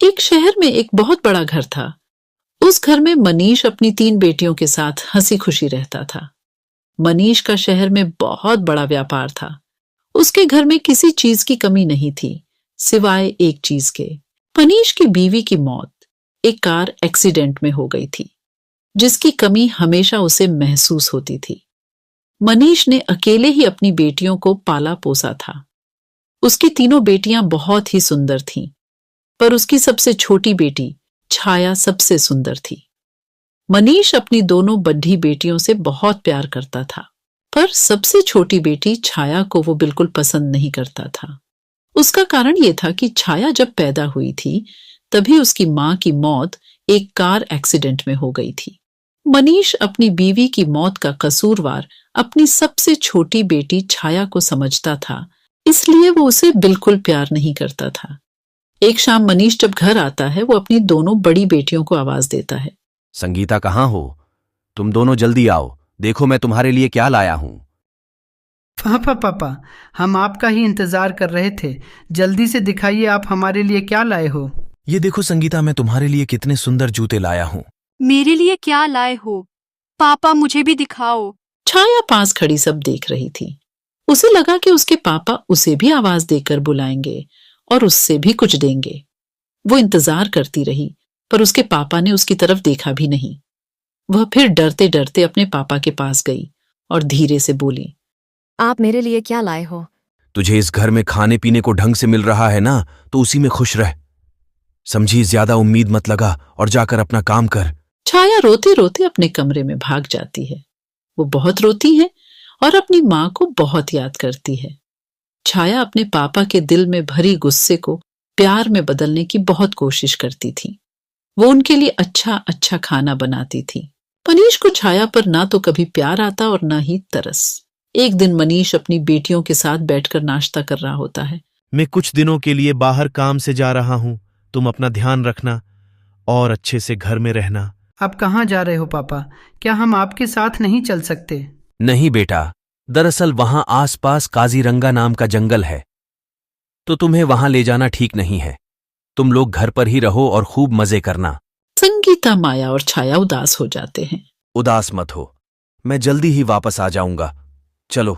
एक शहर में एक बहुत बड़ा घर था। उस घर में मनीष अपनी 3 बेटियों के साथ हंसी खुशी रहता था। मनीष का शहर में बहुत बड़ा व्यापार था। उसके घर में किसी चीज की कमी नहीं थी, सिवाय एक चीज के। मनीष की बीवी की मौत एक कार एक्सीडेंट में हो गई थी, जिसकी कमी हमेशा उसे महसूस होती थी। मनीष ने अकेले ही अपनी बेटियों को पाला पोसा था। उसकी तीनों बेटियां बहुत ही सुंदर थीं, पर उसकी सबसे छोटी बेटी छाया सबसे सुंदर थी। मनीष अपनी दोनों बड्ढी बेटियों से बहुत प्यार करता था, पर सबसे छोटी बेटी छाया को वो बिल्कुल पसंद नहीं करता था। उसका कारण ये था कि छाया जब पैदा हुई थी, तभी उसकी मां की मौत एक कार एक्सीडेंट में हो गई थी। मनीष अपनी बीवी की मौत का कसूरवार अपनी सबसे छोटी बेटी छाया को समझता था, इसलिए वो उसे बिल्कुल प्यार नहीं करता था। एक शाम मनीष जब घर आता है, वो अपनी दोनों बड़ी बेटियों को आवाज देता है। संगीता, कहाँ हो? तुम दोनों जल्दी आओ, देखो मैं तुम्हारे लिए क्या लाया हूं। पापा, हम आपका ही इंतजार कर रहे थे। जल्दी से दिखाइए आप हमारे लिए क्या लाए हो। ये देखो संगीता, मैं तुम्हारे लिए कितने सुंदर जूते लाया हूं। मेरे लिए क्या लाए हो? पापा, मुझे भी दिखाओ। छाया पास खड़ी सब देख रही थी। उसे लगा कि उसके पापा उसे भी आवाज देकर बुलाएंगे और उससे भी कुछ देंगे। वो इंतजार करती रही, पर उसके पापा ने उसकी तरफ देखा भी नहीं। वह फिर डरते डरते अपने पापा के पास गई और धीरे से बोली, आप मेरे लिए क्या लाए हो? तुझे इस घर में खाने पीने को ढंग से मिल रहा है ना, तो उसी में खुश रह। समझी, ज्यादा उम्मीद मत लगा और जाकर अपना काम कर। छाया रोते रोते अपने कमरे में भाग जाती है। वो बहुत रोती है और अपनी माँ को बहुत याद करती है। छाया अपने पापा के दिल में भरी गुस्से को प्यार में बदलने की बहुत कोशिश करती थी। वो उनके लिए अच्छा अच्छा खाना बनाती थी। मनीष को छाया पर ना तो कभी प्यार आता और ना ही तरस। एक दिन मनीष अपनी बेटियों के साथ बैठकर नाश्ता कर रहा होता है। मैं कुछ दिनों के लिए बाहर काम से जा रहा हूं, तुम अपना ध्यान रखना और अच्छे से घर में रहना। आप कहाँ जा रहे हो पापा? क्या हम आपके साथ नहीं चल सकते? नहीं बेटा, दरअसल वहां आसपास काजीरंगा नाम का जंगल है, तो तुम्हें वहां ले जाना ठीक नहीं है। तुम लोग घर पर ही रहो और खूब मजे करना। संगीता, माया और छाया उदास हो जाते हैं। उदास मत हो, मैं जल्दी ही वापस आ जाऊंगा। चलो,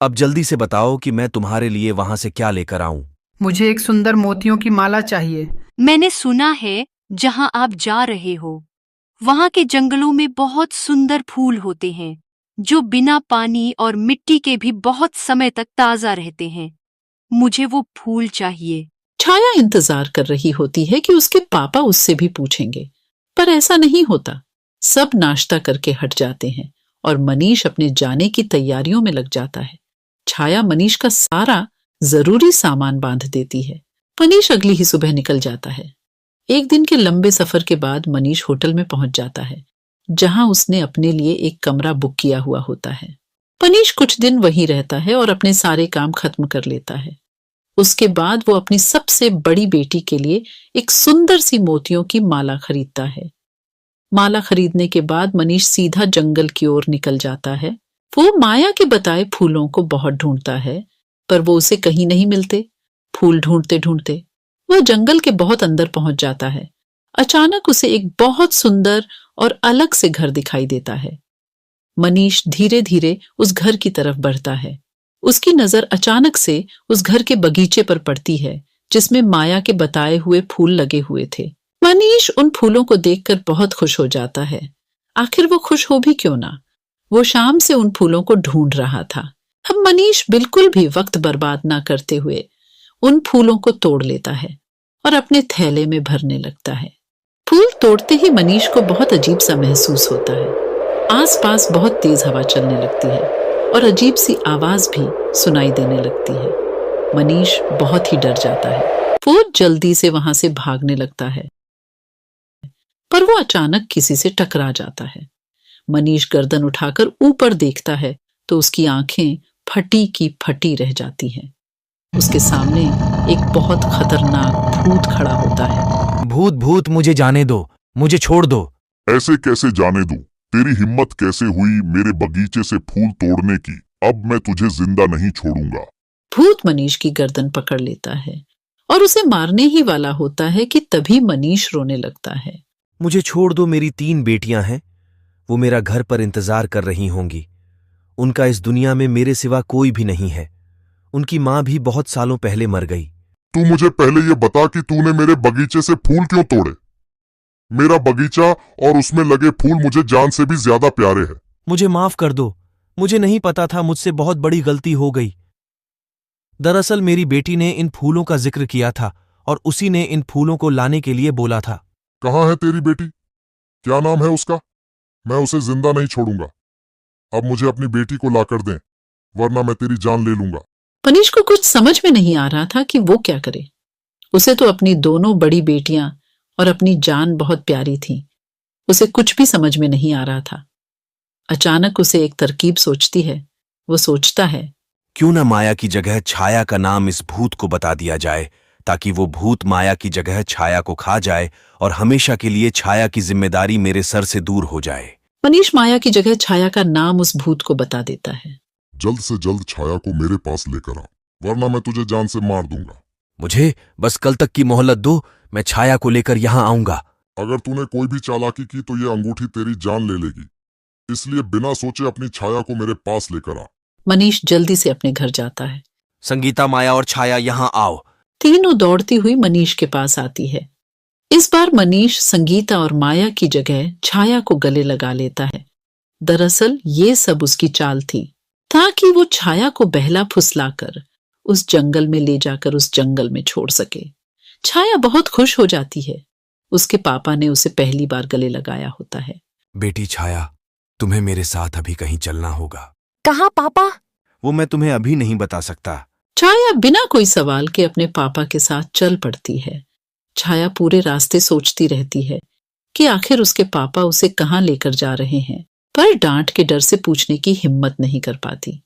अब जल्दी से बताओ कि मैं तुम्हारे लिए वहां से क्या लेकर आऊं। मुझे एक सुंदर मोतियों की माला चाहिए। मैंने सुना है जहां आप जा रहे हो, वहां के जंगलों में बहुत सुंदर फूल होते हैं, जो बिना पानी और मिट्टी के भी बहुत समय तक ताजा रहते हैं। मुझे वो फूल चाहिए। छाया इंतजार कर रही होती है कि उसके पापा उससे भी पूछेंगे, पर ऐसा नहीं होता। सब नाश्ता करके हट जाते हैं और मनीष अपने जाने की तैयारियों में लग जाता है। छाया मनीष का सारा जरूरी सामान बांध देती है। मनीष अगली ही सुबह निकल जाता है। एक दिन के लंबे सफर के बाद मनीष होटल में पहुंच जाता है, जहां उसने अपने लिए एक कमरा बुक किया हुआ होता है। मनीष कुछ दिन वहीं रहता है और अपने सारे काम खत्म कर लेता है। उसके बाद वो अपनी सबसे बड़ी बेटी के लिए एक सुंदर सी मोतियों की माला खरीदता है। माला खरीदने के बाद मनीष सीधा जंगल की ओर निकल जाता है। वो माया के बताए फूलों को बहुत ढूंढता है, पर वो उसे कहीं नहीं मिलते। फूल ढूंढते ढूंढते वह जंगल के बहुत अंदर पहुंच जाता है। अचानक उसे एक बहुत सुंदर और अलग से घर दिखाई देता है। मनीष धीरे धीरे उस घर की तरफ बढ़ता है। उसकी नजर अचानक से उस घर के बगीचे पर पड़ती है, जिसमें माया के बताए हुए फूल लगे हुए थे। मनीष उन फूलों को देखकर बहुत खुश हो जाता है। आखिर वो खुश हो भी क्यों ना, वो शाम से उन फूलों को ढूंढ रहा था। अब मनीष बिल्कुल भी वक्त बर्बाद ना करते हुए उन फूलों को तोड़ लेता है और अपने थैले में भरने लगता है। फूल तोड़ते ही मनीष को बहुत अजीब सा महसूस होता है। आसपास बहुत तेज हवा चलने लगती है और अजीब सी आवाज भी सुनाई देने लगती है। मनीष बहुत ही डर जाता है। वो जल्दी से वहां से भागने लगता है, पर वो अचानक किसी से टकरा जाता है। मनीष गर्दन उठाकर ऊपर देखता है तो उसकी आंखें फटी की फटी रह जाती हैं। उसके सामने एक बहुत खतरनाक भूत खड़ा होता है। भूत भूत, मुझे जाने दो, मुझे छोड़ दो। ऐसे कैसे जाने दूं? तेरी हिम्मत कैसे हुई मेरे बगीचे से फूल तोड़ने की? अब मैं तुझे जिंदा नहीं छोड़ूंगा। भूत मनीष की गर्दन पकड़ लेता है और उसे मारने ही वाला होता है कि तभी मनीष रोने लगता है। मुझे छोड़ दो, मेरी 3 बेटियां हैं। वो मेरा घर पर इंतजार कर रही होंगी। उनका इस दुनिया में मेरे सिवा कोई भी नहीं है। उनकी मां भी बहुत सालों पहले मर गई। तू मुझे पहले ये बता कि तूने मेरे बगीचे से फूल क्यों तोड़े? मेरा बगीचा और उसमें लगे फूल मुझे जान से भी ज्यादा प्यारे हैं। मुझे माफ कर दो, मुझे नहीं पता था, मुझसे बहुत बड़ी गलती हो गई। दरअसल मेरी बेटी ने इन फूलों का जिक्र किया था और उसी ने इन फूलों को लाने के लिए बोला था। कहाँ है तेरी बेटी? क्या नाम है उसका? मैं उसे जिंदा नहीं छोड़ूंगा। अब मुझे अपनी बेटी को लाकर दें, वरना मैं तेरी जान ले लूंगा। मनीष को कुछ समझ में नहीं आ रहा था कि वो क्या करे। उसे तो अपनी दोनों बड़ी बेटियां और अपनी जान बहुत प्यारी थी। उसे कुछ भी समझ में नहीं आ रहा था। अचानक उसे एक तरकीब सोचती है। वो सोचता है, क्यों न माया की जगह छाया का नाम इस भूत को बता दिया जाए, ताकि वो भूत माया की जगह छाया को खा जाए और हमेशा के लिए छाया की जिम्मेदारी मेरे सर से दूर हो जाए। मनीष माया की जगह छाया का नाम उस भूत को बता देता है। जल्द से जल्द छाया को मेरे पास लेकर आ, वरना मैं तुझे जान से मार दूंगा। मुझे बस कल तक की मोहलत दो, मैं छाया को लेकर यहां आऊंगा। अगर तूने कोई भी चालाकी की तो ये अंगूठी तेरी जान ले लेगी, इसलिए बिना सोचे अपनी छाया को मेरे पास लेकर आ। मनीष जल्दी से अपने घर जाता है। संगीता, माया और छाया यहां आओ। तीनों दौड़ती हुई मनीष के पास आती है। इस बार मनीष संगीता और माया की जगह छाया को गले लगा लेता है। दरअसल ये सब उसकी चाल थी, ताकि वो छाया को बहला फुसलाकर उस जंगल में ले जाकर उस जंगल में छोड़ सके। छाया बहुत खुश हो जाती है। उसके पापा ने उसे पहली बार गले लगाया होता है। बेटी छाया, तुम्हें मेरे साथ अभी कहीं चलना होगा। कहाँ पापा? वो मैं तुम्हें अभी नहीं बता सकता। छाया बिना कोई सवाल के अपने पापा के साथ चल पड़ती है। छाया पूरे रास्ते सोचती रहती है कि आखिर उसके पापा उसे कहाँ लेकर जा रहे हैं, पर डांट के डर से पूछने की हिम्मत नहीं कर पाती।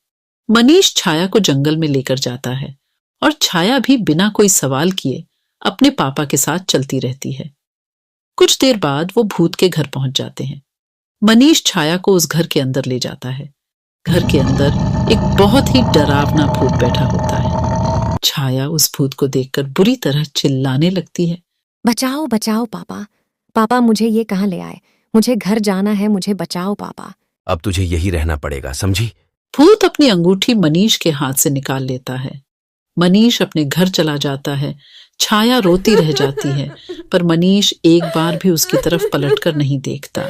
मनीष छाया को जंगल में लेकर जाता है और छाया भी बिना कोई सवाल किए अपने पापा के साथ चलती रहती है। कुछ देर बाद वो भूत के घर पहुंच जाते हैं। मनीष छाया को उस घर के अंदर ले जाता है। घर के अंदर एक बहुत ही डरावना भूत बैठा होता है। छाया उस भूत को देखकर बुरी तरह चिल्लाने लगती है। बचाओ बचाओ पापा, पापा मुझे ये कहाँ ले आए? मुझे घर जाना है, मुझे बचाओ पापा। अब तुझे यही रहना पड़ेगा, समझी? भूत अपनी अंगूठी मनीष के हाथ से निकाल लेता है। मनीष अपने घर चला जाता है। छाया रोती रह जाती है, पर मनीष एक बार भी उसकी तरफ पलटकर नहीं देखता।